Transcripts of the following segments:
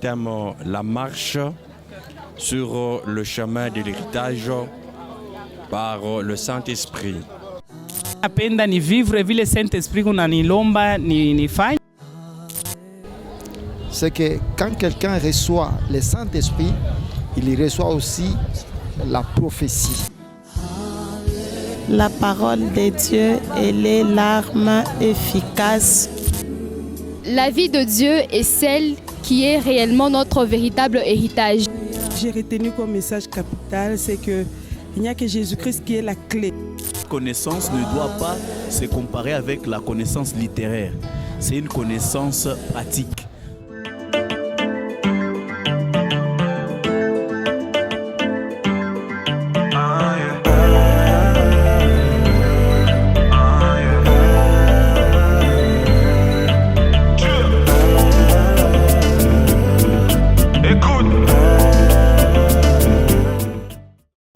thème la marche sur le chemin de l'héritage par le Saint-Esprit. Napenda ni vivre vile Saint-Esprit unanilomba nifanye. C'est que quand quelqu'un reçoit le Saint-Esprit, il reçoit aussi la prophétie. La parole de Dieu, elle est l'arme efficace. La vie de Dieu est celle qui est réellement notre véritable héritage. J'ai retenu comme message capital, c'est qu'il n'y a que Jésus-Christ qui est la clé. La connaissance ne doit pas se comparer avec la connaissance littéraire. C'est une connaissance pratique.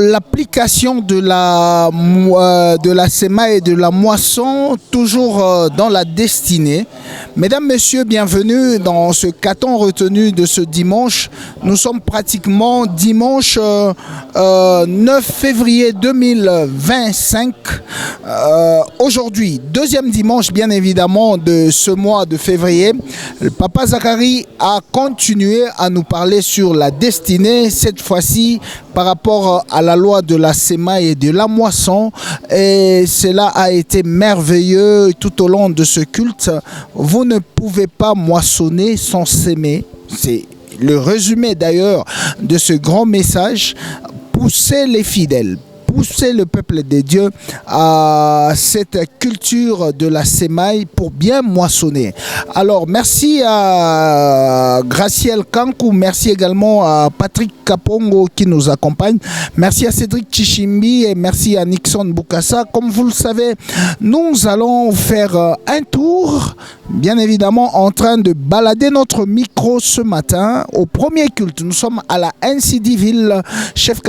L'application de la semaille et de la moisson, toujours dans la destinée. Mesdames, Messieurs, bienvenue dans ce carton retenu de ce dimanche. Nous sommes pratiquement dimanche 9 février 2025. Aujourd'hui, deuxième dimanche bien évidemment de ce mois de février. Le Papa Zacharie a continué à nous parler sur la destinée, cette fois-ci par rapport à la loi de la semaille et de la moisson, et cela a été merveilleux tout au long de ce culte. Vous ne pouvez pas moissonner sans s'aimer. C'est le résumé d'ailleurs de ce grand message. Poussez les fidèles, pousser le peuple de Dieu à cette culture de la semaille pour bien moissonner. Alors, merci à Graciel Kankou, merci également à Patrick Kapongo qui nous accompagne, merci à Cédric Chichimbi et merci à Nixon Boukassa. Comme vous le savez, nous allons faire un tour, bien évidemment en train de balader notre micro ce matin au premier culte. Nous sommes à la NCD Ville, chef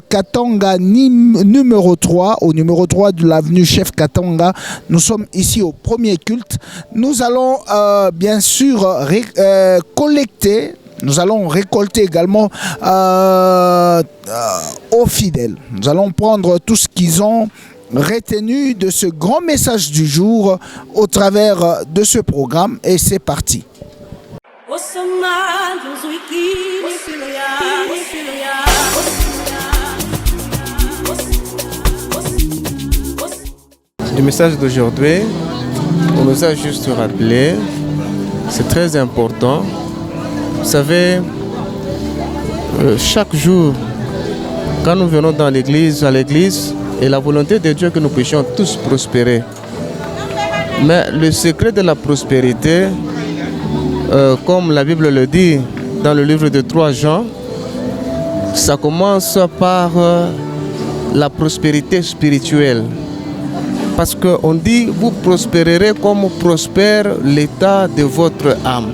Katanga numéro 3, au numéro 3 de l'avenue Chef Katanga. Nous sommes ici au premier culte. Nous allons bien sûr collecter. Nous allons récolter également aux fidèles. Nous allons prendre tout ce qu'ils ont retenu de ce grand message du jour au travers de ce programme. Et c'est parti. Le message d'aujourd'hui, on nous a juste rappelé, c'est très important. Vous savez, chaque jour, quand nous venons à l'église, est la volonté de Dieu que nous puissions tous prospérer. Mais le secret de la prospérité, comme la Bible le dit dans le livre de 3 Jean, ça commence par la prospérité spirituelle. Parce qu'on dit, vous prospérerez comme prospère l'état de votre âme.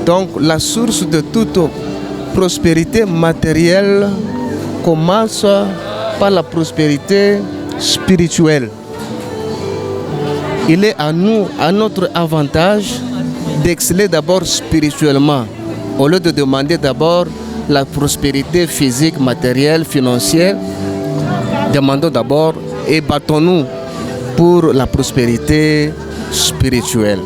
Donc la source de toute prospérité matérielle commence par la prospérité spirituelle. Il est à nous, à notre avantage, d'exceller d'abord spirituellement, au lieu de demander d'abord la prospérité physique, matérielle, financière. Demandons d'abord et battons-nous pour la prospérité spirituelle.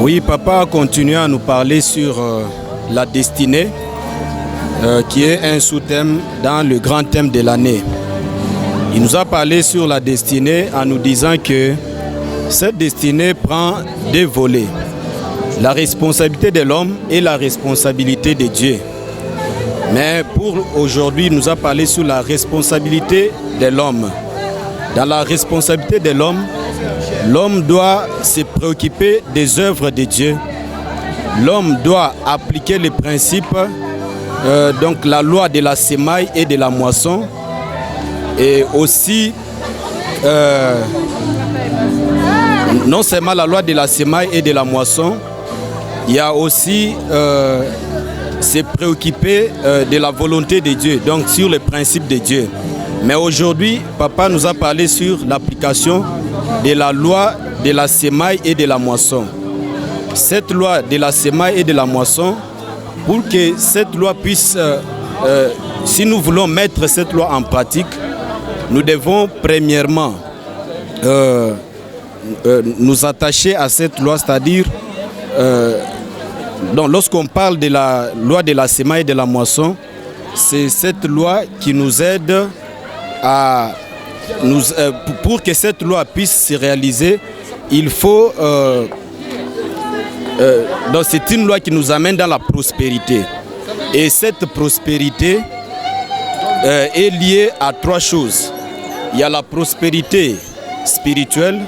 Oui, Papa a continué à nous parler sur la destinée, qui est un sous-thème dans le grand thème de l'année. Il nous a parlé sur la destinée en nous disant que cette destinée prend 2 volets. La responsabilité de l'homme et la responsabilité de Dieu. Mais pour aujourd'hui, il nous a parlé sur la responsabilité de l'homme. Dans la responsabilité de l'homme, l'homme doit se préoccuper des œuvres de Dieu. L'homme doit appliquer les principes, donc la loi de la semaille et de la moisson. Et aussi, non seulement la loi de la semaille et de la moisson, il y a aussi se préoccuper de la volonté de Dieu, donc sur les principes de Dieu. Mais aujourd'hui, Papa nous a parlé sur l'application de la loi de la semaille et de la moisson. cette loi de la semaille et de la moisson, pour que cette loi puisse, si nous voulons mettre cette loi en pratique, nous devons premièrement nous attacher à cette loi, c'est-à-dire, lorsqu'on parle de la loi de la semaille et de la moisson, c'est cette loi qui nous aide à pour que cette loi puisse se réaliser, il faut donc c'est une loi qui nous amène dans la prospérité. Et cette prospérité est liée à trois choses. Il y a la prospérité spirituelle,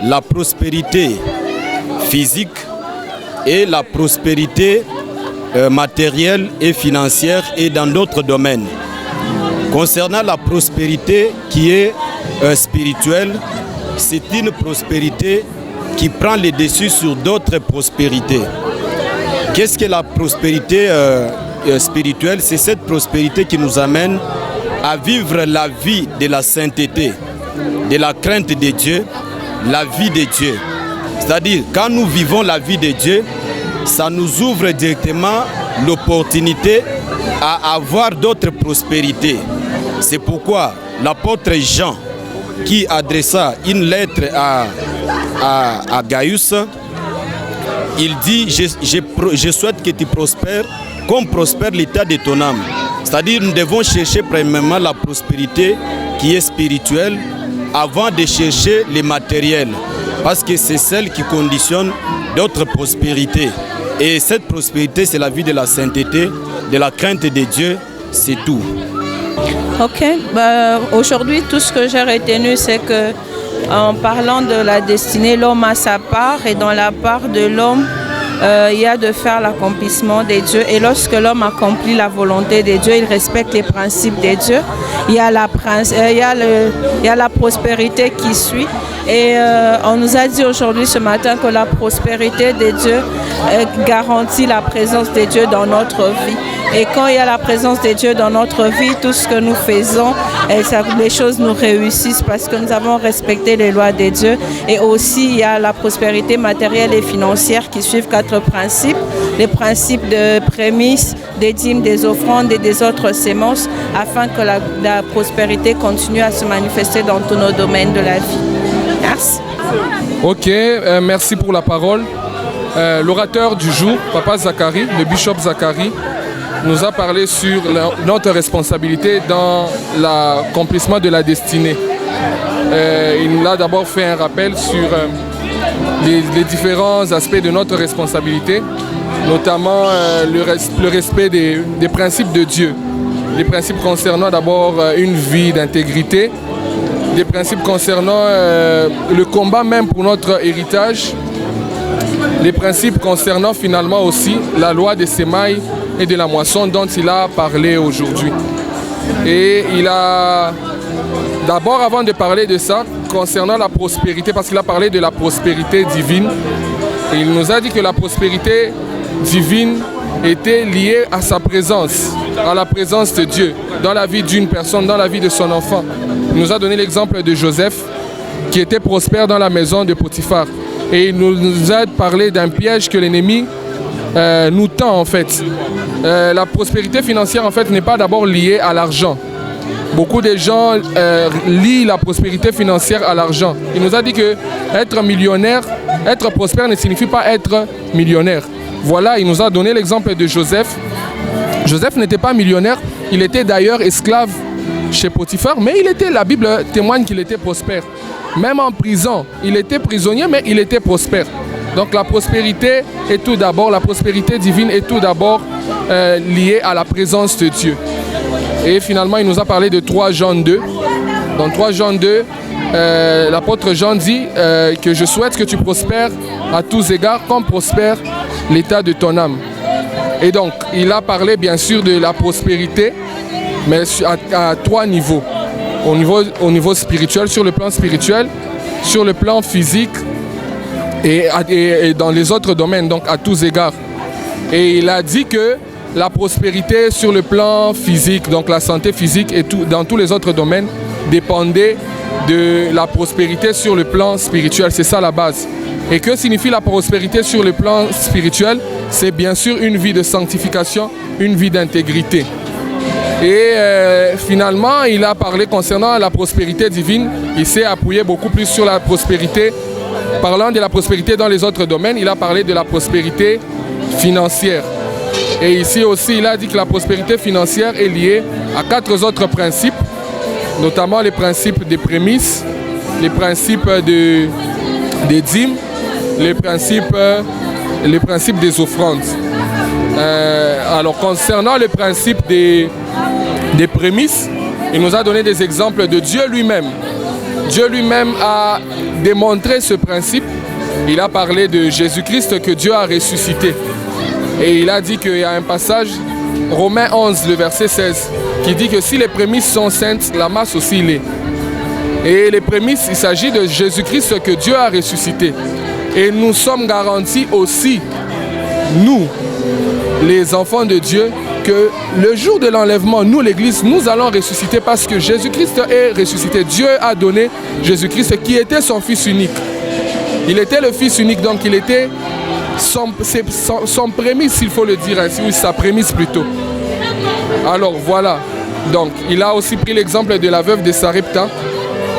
la prospérité physique et la prospérité matérielle et financière et dans d'autres domaines. Concernant la prospérité qui est spirituelle, c'est une prospérité qui prend le dessus sur d'autres prospérités. Qu'est-ce que la prospérité spirituelle? C'est cette prospérité qui nous amène à vivre la vie de la sainteté, de la crainte de Dieu, la vie de Dieu. C'est-à-dire, quand nous vivons la vie de Dieu, ça nous ouvre directement l'opportunité à avoir d'autres prospérités. C'est pourquoi l'apôtre Jean, qui adressa une lettre à Gaius, il dit je souhaite que tu prospères comme prospère l'état de ton âme. C'est-à-dire nous devons chercher premièrement la prospérité qui est spirituelle avant de chercher les matériels, parce que c'est celle qui conditionne d'autres prospérités. Et cette prospérité, c'est la vie de la sainteté, de la crainte de Dieu, c'est tout. Ok, aujourd'hui tout ce que j'ai retenu, c'est que en parlant de la destinée, l'homme a sa part, et dans la part de l'homme, il y a de faire l'accomplissement des dieux. Et lorsque l'homme accomplit la volonté de Dieu, il respecte les principes de Dieu. Il y a la prospérité qui suit. Et on nous a dit aujourd'hui ce matin que la prospérité de Dieu garantit la présence de Dieu dans notre vie. Et quand il y a la présence de Dieu dans notre vie, tout ce que nous faisons, les choses nous réussissent parce que nous avons respecté les lois de Dieu. Et aussi, il y a la prospérité matérielle et financière qui suivent 4 principes. Les principes de prémices, des dîmes, des offrandes et des autres sémences, afin que la prospérité continue à se manifester dans tous nos domaines de la vie. Merci. Ok, merci pour la parole. L'orateur du jour, Papa Zacharie, le bishop Zacharie, nous a parlé sur notre responsabilité dans l'accomplissement de la destinée. Il nous a d'abord fait un rappel sur les différents aspects de notre responsabilité, notamment le respect des principes de Dieu. Les principes concernant d'abord une vie d'intégrité, des principes concernant le combat même pour notre héritage, les principes concernant finalement aussi la loi des semailles et de la moisson dont il a parlé aujourd'hui. Et il a d'abord, avant de parler de ça, concernant la prospérité, parce qu'il a parlé de la prospérité divine, et il nous a dit que la prospérité divine était liée à sa présence, à la présence de Dieu, dans la vie d'une personne, dans la vie de son enfant. Il nous a donné l'exemple de Joseph, qui était prospère dans la maison de Potiphar. Et il nous a parlé d'un piège que l'ennemi nous tend en fait. La prospérité financière en fait n'est pas d'abord liée à l'argent. Beaucoup de gens lient la prospérité financière à l'argent. Il nous a dit que être millionnaire, être prospère ne signifie pas être millionnaire. Voilà, il nous a donné l'exemple de Joseph. Joseph n'était pas millionnaire, il était d'ailleurs esclave chez Potiphar, mais la Bible témoigne qu'il était prospère. Même en prison, il était prisonnier, mais il était prospère. Donc la prospérité est tout d'abord, la prospérité divine est tout d'abord liée à la présence de Dieu. Et finalement, il nous a parlé de 3 Jean 2. Dans 3 Jean 2, l'apôtre Jean dit que je souhaite que tu prospères à tous égards comme prospère l'état de ton âme. Et donc, il a parlé bien sûr de la prospérité, mais à 3 niveaux. Au niveau spirituel, sur le plan spirituel, sur le plan physique et dans les autres domaines, donc à tous égards. Et il a dit que la prospérité sur le plan physique, donc la santé physique et dans tous les autres domaines, dépendait de la prospérité sur le plan spirituel. C'est ça la base. Et que signifie la prospérité sur le plan spirituel? C'est bien sûr une vie de sanctification, une vie d'intégrité. Et finalement, il a parlé concernant la prospérité divine. Il s'est appuyé beaucoup plus sur la prospérité. Parlant de la prospérité dans les autres domaines, il a parlé de la prospérité financière. Et ici aussi, il a dit que la prospérité financière est liée à 4 autres principes, notamment les principes des prémices, les principes des dîmes, les principes des offrandes. Alors concernant le principe des prémices, il nous a donné des exemples de Dieu lui-même. Dieu lui-même a démontré ce principe. Il a parlé de Jésus-Christ que Dieu a ressuscité. Et il a dit qu'il y a un passage, Romains 11, le verset 16, qui dit que si les prémices sont saintes, la masse aussi l'est. Et les prémices, il s'agit de Jésus-Christ que Dieu a ressuscité. Et nous sommes garantis aussi, nous, les enfants de Dieu, que le jour de l'enlèvement, nous, l'Église, nous allons ressusciter parce que Jésus-Christ est ressuscité. Dieu a donné Jésus-Christ qui était son Fils unique. Il était le Fils unique, donc il était son prémisse, s'il faut le dire ainsi, ou sa prémisse plutôt. Alors voilà, donc il a aussi pris l'exemple de la veuve de Sarepta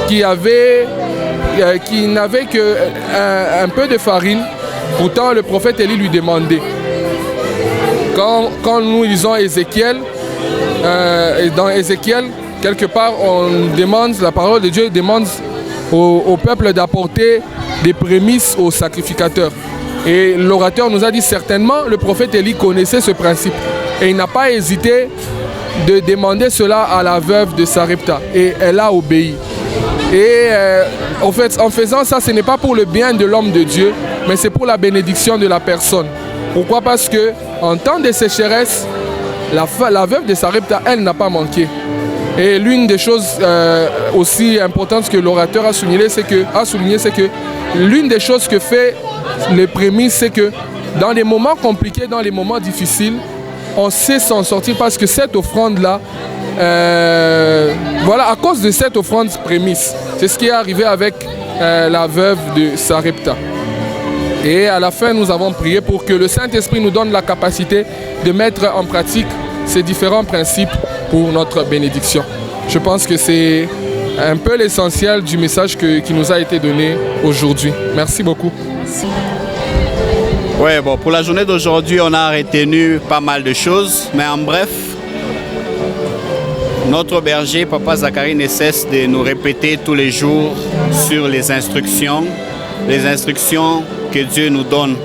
qui n'avait qu'un peu de farine. Pourtant le prophète Élie lui demandait. Quand nous lisons Ézéchiel, dans Ézéchiel, quelque part on demande, la parole de Dieu demande au peuple d'apporter des prémices aux sacrificateurs. Et l'orateur nous a dit certainement le prophète Élie connaissait ce principe. Et il n'a pas hésité de demander cela à la veuve de Sarepta. Et elle a obéi. Et en fait, en faisant ça, ce n'est pas pour le bien de l'homme de Dieu, mais c'est pour la bénédiction de la personne. Pourquoi? Parce que en temps de sécheresse, la veuve de Sarepta, elle n'a pas manqué. Et l'une des choses aussi importantes que l'orateur a souligné, c'est que l'une des choses que fait les prémices, c'est que dans les moments compliqués, dans les moments difficiles, on sait s'en sortir parce que cette offrande-là, voilà, à cause de cette offrande prémisse, c'est ce qui est arrivé avec la veuve de Sarepta. Et à la fin, nous avons prié pour que le Saint-Esprit nous donne la capacité de mettre en pratique ces différents principes pour notre bénédiction. Je pense que c'est un peu l'essentiel du message qui nous a été donné aujourd'hui. Merci beaucoup. Ouais, bon, pour la journée d'aujourd'hui, on a retenu pas mal de choses, mais en bref, notre berger, Papa Zacharie, ne cesse de nous répéter tous les jours sur les instructions que Dieu nous donne.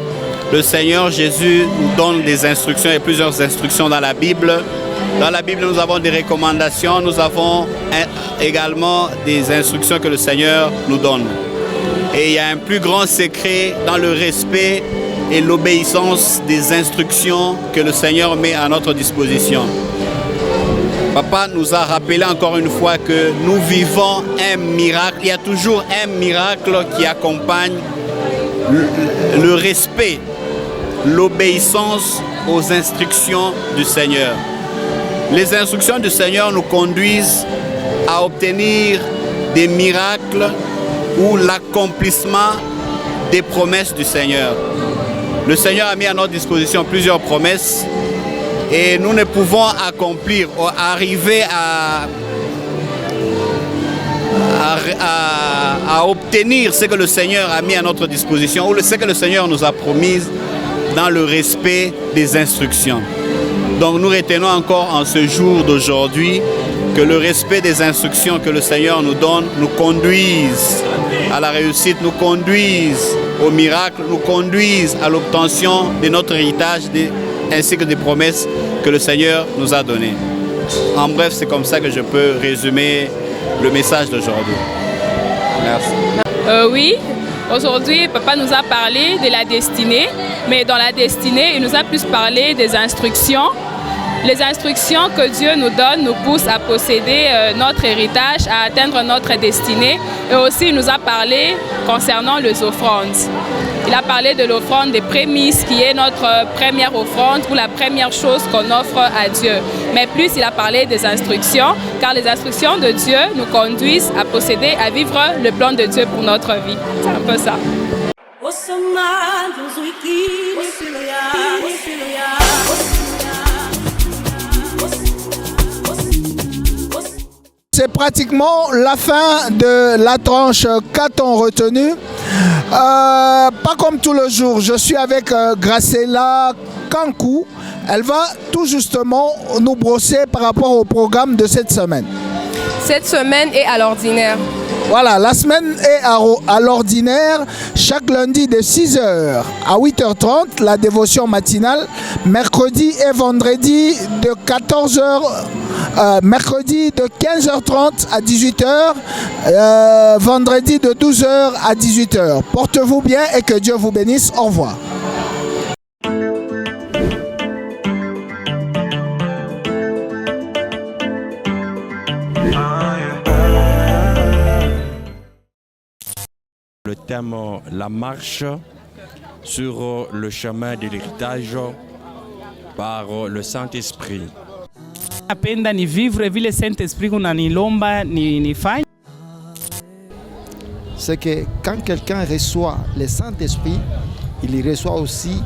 Le Seigneur Jésus nous donne des instructions et plusieurs instructions dans la Bible. Dans la Bible, nous avons des recommandations, nous avons également des instructions que le Seigneur nous donne. Et il y a un plus grand secret dans le respect et l'obéissance des instructions que le Seigneur met à notre disposition. Papa nous a rappelé encore une fois que nous vivons un miracle. Il y a toujours un miracle qui accompagne le respect, l'obéissance aux instructions du Seigneur. Les instructions du Seigneur nous conduisent à obtenir des miracles ou l'accomplissement des promesses du Seigneur. Le Seigneur a mis à notre disposition plusieurs promesses et nous ne pouvons accomplir ou arriver à obtenir ce que le Seigneur a mis à notre disposition ou ce que le Seigneur nous a promis dans le respect des instructions. Donc nous retenons encore en ce jour d'aujourd'hui que le respect des instructions que le Seigneur nous donne nous conduise à la réussite, nous conduise au miracle, nous conduise à l'obtention de notre héritage ainsi que des promesses que le Seigneur nous a données. En bref, c'est comme ça que je peux résumer le message d'aujourd'hui. Merci. Oui, aujourd'hui, Papa nous a parlé de la destinée, mais dans la destinée, il nous a plus parlé des instructions Les instructions que Dieu nous donne nous poussent à posséder notre héritage, à atteindre notre destinée. Et aussi, il nous a parlé concernant les offrandes. Il a parlé de l'offrande des prémices, qui est notre première offrande ou la première chose qu'on offre à Dieu. Mais plus, il a parlé des instructions, car les instructions de Dieu nous conduisent à posséder, à vivre le plan de Dieu pour notre vie. C'est un peu ça. C'est pratiquement la fin de la tranche. Qu'a-t-on retenu? Pas comme tout le jour. Je suis avec Gracella Kankou. Elle va tout justement nous brosser par rapport au programme de cette semaine. Cette semaine est à l'ordinaire. Voilà, la semaine est à l'ordinaire. Chaque lundi de 6h à 8h30, la dévotion matinale. Mercredi et vendredi de 14h. Mercredi de 15h30 à 18h. Vendredi de 12h à 18h. Portez-vous bien et que Dieu vous bénisse. Au revoir. Le thème la marche sur le chemin de l'héritage par le Saint-Esprit. Napenda ni vivre vile Saint-Esprit kunanilomba nifanye. C'est que quand quelqu'un reçoit le Saint-Esprit, il reçoit aussi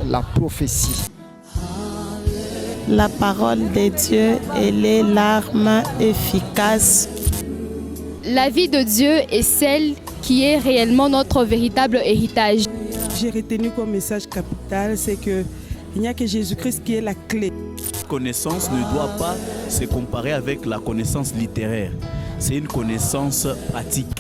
la prophétie. La parole de Dieu, elle est l'arme efficace. La vie de Dieu est celle qui est réellement notre véritable héritage. J'ai retenu comme message capital, c'est qu'il n'y a que Jésus-Christ qui est la clé. La connaissance ne doit pas se comparer avec la connaissance littéraire. C'est une connaissance pratique.